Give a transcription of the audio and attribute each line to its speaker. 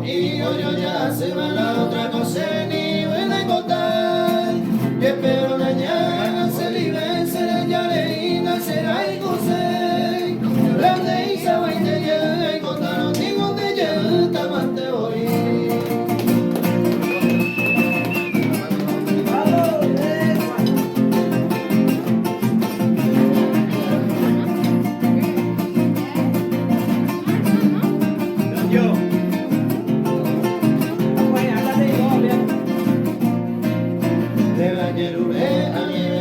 Speaker 1: y yo ya se va la otra cosa ni voy a contar que pero la llana se libre se la llana será y cose la de isa va y te llega y contaron digo te llega tamante hoy. De la yerube a mi